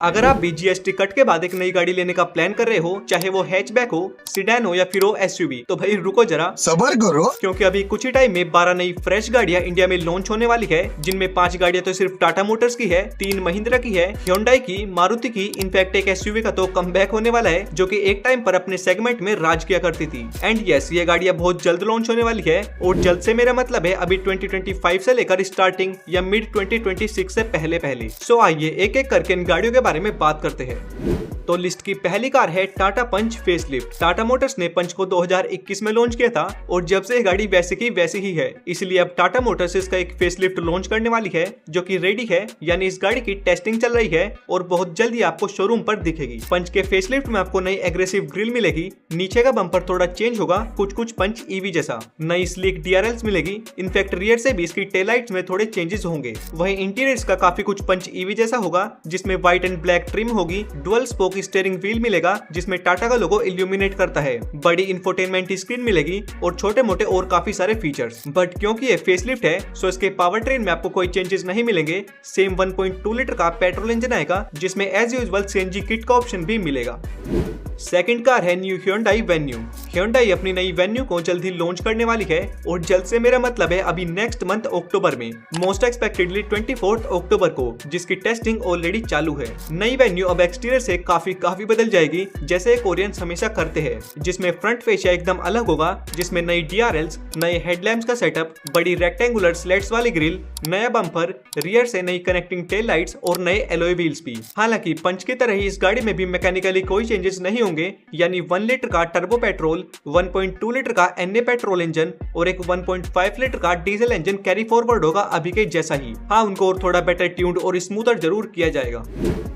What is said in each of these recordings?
अगर आप भी जीएसटी कट के बाद एक नई गाड़ी लेने का प्लान कर रहे हो, चाहे वो हैचबैक हो, सिडैन हो या फिर वो एसयूवी, तो भाई रुको जरा, सब्र करो, क्योंकि अभी कुछ ही टाइम में 12 नई फ्रेश गाड़ियां इंडिया में लॉन्च होने वाली है, जिनमें 5 गाड़ियां तो सिर्फ टाटा मोटर्स की है, 3 महिंद्रा की है, Hyundai की, मारुति की, इनफैक्ट एक एसयूवी का तो कमबैक होने वाला है, जो कि एक टाइम पर अपने सेगमेंट में राज किया करती थी। एंड यस, ये गाड़ियां बहुत जल्द लॉन्च होने वाली है, और जल्द से मेरा मतलब है अभी 2025 से लेकर स्टार्टिंग या मिड 2026 से पहले। सो आइए एक एक करके इन गाड़ियों के बारे में बात करते हैं। तो लिस्ट की पहली कार है टाटा पंच फेसलिफ्ट। टाटा मोटर्स ने पंच को 2021 में लॉन्च किया था, और जब से ये गाड़ी वैसी की वैसी ही है, इसलिए अब टाटा मोटर्स इसका एक फेसलिफ्ट लॉन्च करने वाली है, जो कि रेडी है, यानी इस गाड़ी की टेस्टिंग चल रही है और बहुत जल्द ही आपको शोरूम पर दिखेगी। पंच के फेसलिफ्ट में आपको नई एग्रेसिव ग्रिल मिलेगी, नीचे का बम्पर थोड़ा चेंज होगा, कुछ पंच ईवी जैसा, नई स्लीक डीआरएल्स मिलेगी, इनफैक्ट रियर से भी इसकी टेल लाइट्स में थोड़े चेंजेस होंगे। वहीं इंटीरियर्स का काफी कुछ पंच ईवी जैसा होगा, जिसमें व्हाइट एंड ब्लैक ट्रिम होगी, डुअल स्पोक स्टीयरिंग व्हील मिलेगा, जिसमें टाटा का लोगो इल्यूमिनेट करता है, बड़ी इंफोटेनमेंट स्क्रीन मिलेगी और छोटे मोटे और काफी सारे फीचर्स। बट क्योंकि ये फेसलिफ्ट है, सो इसके पावर ट्रेन में आपको कोई चेंजेस नहीं मिलेंगे। सेम 1.2 लीटर का पेट्रोल इंजन आएगा, जिसमें एज यूजुअल सीएनजी किट का ऑप्शन भी मिलेगा। सेकंड कार है न्यू Hyundai वेन्यू। Hyundai अपनी नई वेन्यू को जल्द ही लॉन्च करने वाली है, और जल्द से मेरा मतलब है अभी नेक्स्ट मंथ अक्टूबर में, मोस्ट एक्सपेक्टेडली 24 अक्टूबर को, जिसकी टेस्टिंग ऑलरेडी चालू है। नई वेन्यू अब एक्सटीरियर से काफी बदल जाएगी, जैसे कोरियंस हमेशा करते हैं, जिसमें फ्रंट फेशिया एकदम अलग होगा, जिसमें नई डीआरएल्स, नए हेडलैम्प्स का सेटअप, बड़ी रेक्टेंगुलर स्लेट्स वाली ग्रिल, नया बम्पर, रियर से नई कनेक्टिंग टेल लाइट्स और नए एलॉय व्हील्स भी। हालांकि पंच की तरह ही इस गाड़ी में भी मैकेनिकली कोई चेंजेस नहीं होंगे, यानी 1 लीटर का टर्बो पेट्रोल, 1.2 लीटर का एनए पेट्रोल इंजन और एक 1.5 लीटर का डीजल इंजन कैरी फॉरवर्ड होगा अभी के जैसा ही। हाँ, उनको और थोड़ा बेटर ट्यून्ड और स्मूथर जरूर किया जाएगा।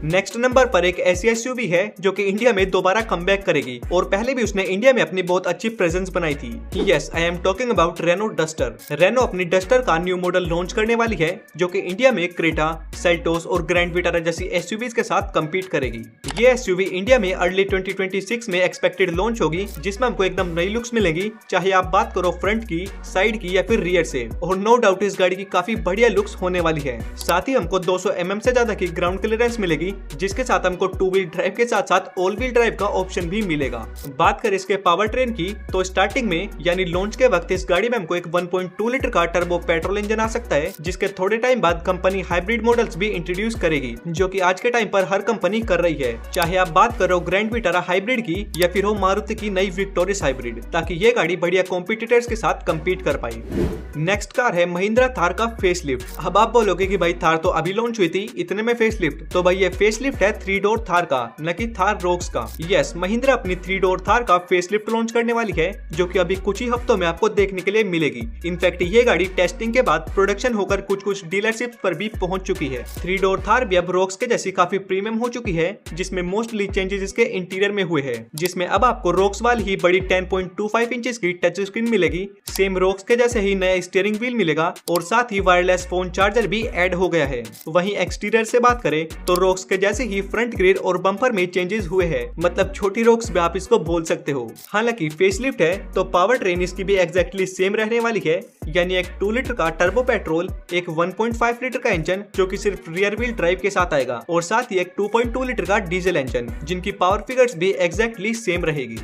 नेक्स्ट नंबर पर एक ऐसी एसयूवी है जो कि इंडिया में दोबारा कमबैक करेगी, और पहले भी उसने इंडिया में अपनी बहुत अच्छी प्रेजेंस बनाई थी। Yes, I am talking about Renault Duster. Renault अपनी डस्टर का न्यू मॉडल लॉन्च करने वाली है, जो कि इंडिया में क्रेटा, सेल्टोस और ग्रैंड विटारा जैसी एसयूवीज के साथ कम्पीट करेगी। ये एसयूवी इंडिया में अर्ली 2026 में एक्सपेक्टेड लॉन्च होगी, जिसमें हमको एकदम नई लुक्स मिलेंगी, चाहे आप बात करो फ्रंट की, साइड की या फिर रियर से। और नो डाउट इस गाड़ी की काफी बढ़िया लुक्स होने वाली है। साथ ही हमको 200 mm से ज्यादा की ग्राउंड क्लियरेंस मिलेगी, जिसके साथ हमको 2 व्हील ड्राइव के साथ साथ ऑल व्हील ड्राइव का ऑप्शन भी मिलेगा। बात करें इसके पावर ट्रेन की, तो स्टार्टिंग में यानी लॉन्च के वक्त इस गाड़ी में हमको एक 1.2 लीटर का टर्बो पेट्रोल इंजन आ सकता है, जिसके थोड़े टाइम बाद कंपनी हाइब्रिड मॉडल्स भी इंट्रोड्यूस करेगी, जो कि आज के टाइम पर हर कंपनी कर रही है, चाहे आप बात करो ग्रैंड विटारा हाइब्रिड की या फिर हो मारुति की नई विक्टोरियस हाइब्रिड, ताकि ये गाड़ी बढ़िया कॉम्पिटिटर्स के साथ कम्पीट कर पाई। नेक्स्ट कार है महिंद्रा थार का फेसलिफ्ट। अब आप बोलोगे कि भाई थार तो अभी लॉन्च हुई थी, इतने में फेसलिफ्ट? तो भाई ये फेसलिफ्ट है 3 डोर थार का, न कि थार रोक्स का। यस, महिंद्रा अपनी 3 डोर थार का फेसलिफ्ट लॉन्च करने वाली है, जो कि अभी कुछ ही हफ्तों में आपको देखने के लिए मिलेगी। इनफैक्ट ये गाड़ी टेस्टिंग के बाद प्रोडक्शन होकर कुछ डीलरशिप पर भी पहुंच चुकी है। 3 डोर थार भी अब रोक्स के जैसी काफी प्रीमियम हो चुकी है, जिसमें मोस्टली चेंजेस इसके इंटीरियर में हुए हैं, जिसमें अब आपको रोक्स वाली ही बड़ी 10.25 इंचेस की टच स्क्रीन मिलेगी, सेम रोक्स के जैसे ही नया स्टीयरिंग व्हील मिलेगा, और साथ ही वायरलेस फोन चार्जर भी ऐड हो गया है। वहीं एक्सटीरियर से बात करें तो रोक्स के जैसे ही फ्रंट ग्रिल और बम्पर में चेंजेस हुए हैं, मतलब छोटी रोक्स भी आप इसको बोल सकते हो। हालांकि फेसलिफ्ट है तो पावर ट्रेन इसकी भी एग्जैक्टली सेम रहने वाली है, यानी एक 2 लीटर का टर्बो पेट्रोल, एक 1.5 लीटर का इंजन जो कि सिर्फ रियर व्हील ड्राइव के साथ आएगा, और साथ ही एक 2.2 लीटर का डीजल इंजन, जिनकी पावर फिगर्स भी एग्जैक्टली सेम रहेगी।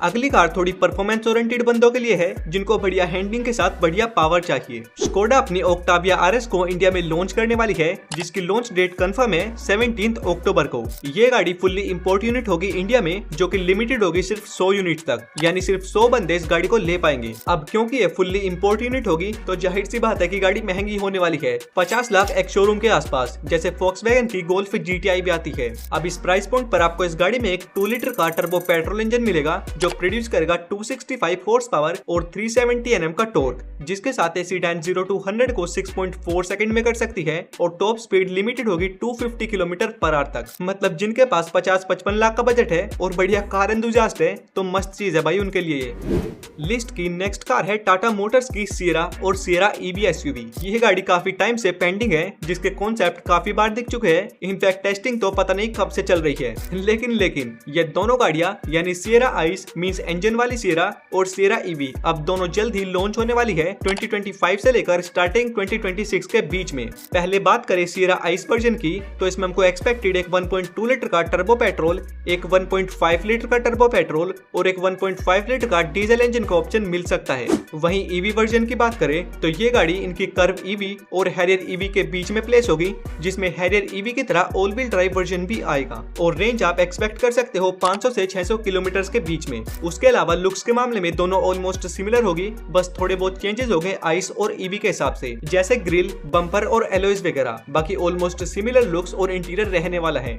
अगली कार थोड़ी परफॉर्मेंस ओरिएंटेड बंदों के लिए है, जिनको बढ़िया हैंडलिंग के साथ बढ़िया पावर चाहिए। स्कोडा अपनी ओक्टाविया आरएस को इंडिया में लॉन्च करने वाली है, जिसकी लॉन्च डेट कंफर्म है 17 अक्टूबर को। ये गाड़ी फुल्ली इंपोर्ट यूनिट होगी इंडिया में, जो कि लिमिटेड होगी सिर्फ 100 यूनिट तक, यानी सिर्फ 100 बंदे इस गाड़ी को ले पाएंगे। अब क्योंकि ये फुल्ली इंपोर्ट यूनिट होगी, तो जाहिर सी बात है कि गाड़ी महंगी होने वाली है, 50 लाख एक शोरूम के आसपास, जैसे फोक्सवैगन की गोल्फ जीटीआई भी आती है। अब इस प्राइस पॉइंट पर आपको इस गाड़ी में एक 2 लीटर का टर्बो पेट्रोल इंजन मिलेगा, जो प्रोड्यूस करेगा 265 हॉर्स पावर और 370 Nm का टॉर्क, जिसके साथ सीडैन 0 to 100 को 6.4 सेकंड में कर सकती है, और टॉप स्पीड लिमिटेड होगी 250 km/h तक। मतलब जिनके पास 50-55 लाख का बजट है और बढ़िया कार एंथुसियास्ट है, तो मस्त चीज है भाई उनके लिए ये। लिस्ट की नेक्स्ट कार है टाटा मोटर्स की सियरा और सियरा ईवी एसयूवी। यह गाड़ी काफी टाइम से पेंडिंग है, जिसके कॉन्सेप्ट काफी बार दिख चुके हैं। इनफैक्ट टेस्टिंग तो पता नहीं कब से चल रही है, लेकिन ये दोनों गाड़ियां यानी सियरा आइस मींस इंजन वाली सियरा और सियरा ईवी अब दोनों जल्द ही लॉन्च होने वाली है 2025 से लेकर स्टार्टिंग 2026 के बीच में। पहले बात करें सियरा आइस वर्जन की तो इसमें हमको एक्सपेक्टेड एक 1.2 लीटर का टर्बो पेट्रोल, एक 1.5 लीटर का टर्बो पेट्रोल और एक 1.5 लीटर का डीजल इंजन का ऑप्शन मिल सकता है। वहीं ईवी वर्जन की बात करें तो ये गाड़ी इनकी कर्व ईवी और हैरियर ईवी के बीच में प्लेस होगी, जिसमें हैरियर ईवी की तरह ऑल व्हील ड्राइव वर्जन भी आएगा और रेंज आप एक्सपेक्ट कर सकते हो 500 से 600 किलोमीटर के बीच में। उसके अलावा लुक्स के मामले में दोनों ऑलमोस्ट सिमिलर होगी, बस थोड़े बहुत चेंजेस हो गए आइस और ईवी के हिसाब से, जैसे ग्रिल, बम्पर और एलॉयज वगैरह। बाकी ऑलमोस्ट सिमिलर लुक्स और इंटीरियर रहने वाला है।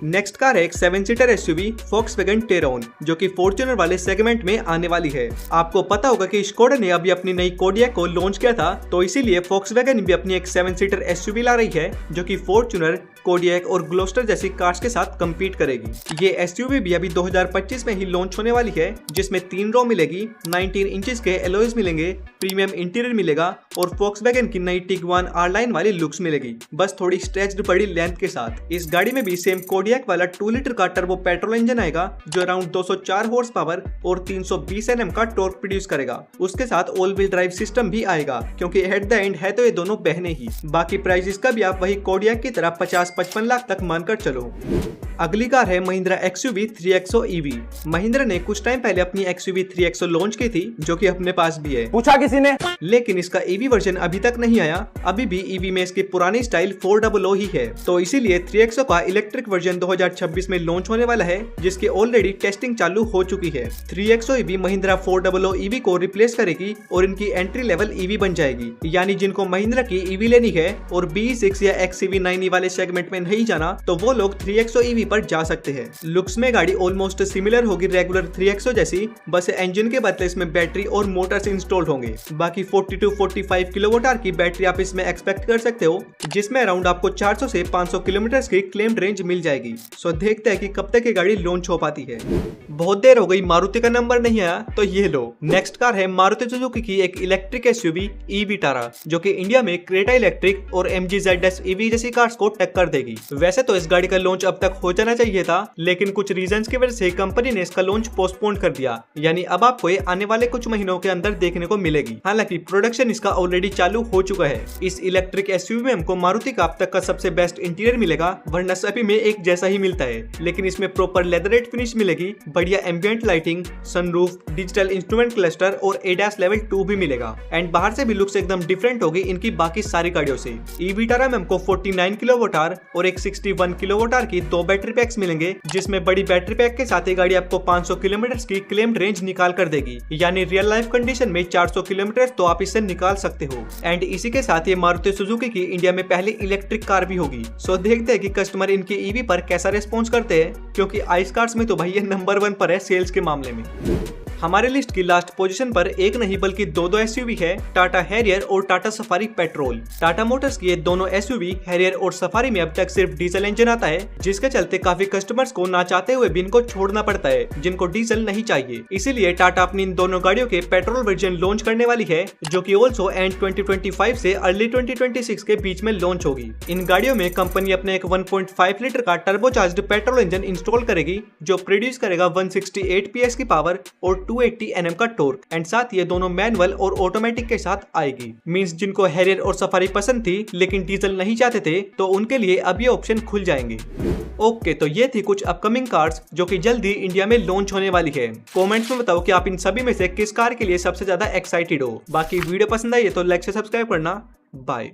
नेक्स्ट कार है एक 7 सीटर एसयूवी Volkswagen Tayron, जो कि फॉर्च्यूनर वाले सेगमेंट में आने वाली है। आपको पता होगा कि स्कोडा ने अभी अपनी नई कोडियक को लॉन्च किया था, तो इसीलिए Volkswagen भी अपनी एक 7 सीटर एसयूवी ला रही है जो कि फॉर्च्यूनर, कोडियक और ग्लोस्टर जैसी कार्स के साथ कम्पीट करेगी। ये एसयूवी भी अभी 2025 में ही लॉन्च होने वाली है, जिसमें 3 रो मिलेगी, 19 इंचेस के एलॉयज मिलेंगे, प्रीमियम इंटीरियर मिलेगा और Volkswagen की नई टिगवान आर लाइन वाली लुक्स मिलेगी, बस थोड़ी स्ट्रेच्ड बड़ी लेंथ के साथ। इस गाड़ी में भी सेम कोडियक वाला 2 लीटर का टर्बो पेट्रोल इंजन आएगा जो अराउंड 204 हॉर्स पावर और 320 Nm का टॉर्क प्रोड्यूस करेगा। उसके साथ ऑल व्हील ड्राइव सिस्टम भी आएगा, क्योंकि एट द एंड है तो ये दोनों बहने ही। बाकी प्राइस इसका भी आप वही कोडियक की तरह 50-55 लाख तक मानकर चलो। अगली कार है Mahindra XUV 3XO EV। Mahindra ने कुछ टाइम पहले अपनी XUV 3XO लॉन्च की थी, जो कि अपने पास भी है, पूछा किसी ने, लेकिन इसका EV वर्जन अभी तक नहीं आया। अभी भी EV में इसकी पुरानी स्टाइल 400 ही है, तो इसीलिए 3XO का इलेक्ट्रिक वर्जन 2026 में लॉन्च होने वाला है, जिसकी ऑलरेडी टेस्टिंग चालू हो चुकी है। 3XO EV महिंद्रा 400 EV को रिप्लेस करेगी और इनकी एंट्री लेवल EV बन जाएगी। यानी जिनको महिंद्रा की EV लेनी है और BE6 या XCV9E वाले सेगमेंट में नहीं जाना, तो वो लोग 3XO EV पर जा सकते हैं। लुक्स में गाड़ी ऑलमोस्ट सिमिलर होगी रेगुलर 3XO जैसी, बस इंजन के बदले इसमें बैटरी और मोटर्स इंस्टॉल्ड होंगे। बाकी 40 to 45 किलोवाट आवर की बैटरी आप इसमें एक्सपेक्ट कर सकते हो, जिसमें अराउंड आपको 400 से 500 किलोमीटर की क्लेम्ड रेंज मिल जाएगी। सो देखते हैं कि कब तक ये गाड़ी लॉन्च हो पाती है। बहुत देर हो गई, मारुति का नंबर नहीं आया, तो ये लो। नेक्स्ट कार है मारुति सुजुकी की एक इलेक्ट्रिक एसयूवी ई-विटारा, जो कि इंडिया में क्रेटा इलेक्ट्रिक और MG ZS EV जैसी कार्स को टक्कर देगी। वैसे तो इस गाड़ी का लॉन्च अब तक हो जाना चाहिए था, लेकिन कुछ रीजंस की वजह से कंपनी ने इसका लॉन्च पोस्टपोन कर दिया। यानी अब आपको ये आने वाले कुछ महीनों के अंदर देखने को मिलेगी। हालांकि प्रोडक्शन इसका ऑलरेडी चालू हो चुका है। इस इलेक्ट्रिक एसयूवी में हमको मारुति का अब तक का सबसे बेस्ट इंटीरियर मिलेगा, वरना सभी में एक जैसा ही मिलता है, लेकिन इसमें प्रॉपर लेदरेट फिनिश मिलेगी, बढ़िया ambient lighting, sunroof, digital instrument cluster और ADAS लेवल 2 भी मिलेगा। एंड बाहर से भी लुक्स एकदम डिफरेंट होगी इनकी बाकी सारी गाड़ियों से। ई-विटारा में हमको 49 किलोवाट आवर और एक 61 किलोवाट आवर की 2 बैटरी पैक्स मिलेंगे, जिसमें बड़ी बैटरी पैक के साथ ये गाड़ी आपको 500 किलोमीटर की क्लेम्ड रेंज निकाल कर देगी। यानी रियल लाइफ कंडीशन में 400 किलोमीटर तो आप इससे निकाल सकते हो। एंड इसी के साथ ये मारुति सुजुकी की इंडिया में पहली इलेक्ट्रिक कार भी होगी। सो देखते हैं कि कस्टमर इनके ईवी पर कैसा रिस्पॉन्स करते हैं, क्योंकि आइस कार्स में तो भाई ये नंबर 1 पर है सेल्स के मामले में। हमारे लिस्ट की लास्ट पोजीशन पर एक नहीं बल्कि दो एसयूवी है, टाटा हैरियर और Tata safari petrol. Tata Motors की ये दोनों एसयूवी हैरियर और सफारी में अब तक सिर्फ डीजल इंजन आता है, जिसके चलते काफी कस्टमर्स को ना चाहते हुए भी इनको छोड़ना पड़ता है, जिनको डीजल नहीं चाहिए। इसीलिए टाटा अपनी इन दोनों गाड़ियों के पेट्रोल वर्जन लॉन्च करने वाली है, जो कि ऑल्सो एंड 2025 से अर्ली 2026 के बीच में लॉन्च होगी। इन गाड़ियों में कंपनी अपने एक 1.5 लीटर का टर्बोचार्ज्ड पेट्रोल इंजन इंस्टॉल करेगी, जो प्रोड्यूस करेगा 168 PS की पावर और 280 Nm का टॉर्क। एंड साथ ये दोनों मैनुअल और ऑटोमेटिक के साथ आएगी। मींस जिनको हैरियर और सफारी पसंद थी लेकिन डीजल नहीं चाहते थे, तो उनके लिए अब ये ऑप्शन खुल जाएंगे। ओके, तो ये थी कुछ अपकमिंग कार्स जो कि जल्दी इंडिया में लॉन्च होने वाली है। कमेंट्स में बताओ कि आप इन सभी में से किस कार के लिए सबसे ज्यादा एक्साइटेड हो। बाकी वीडियो पसंद आई है तो लाइक से सब्सक्राइब करना। बाय।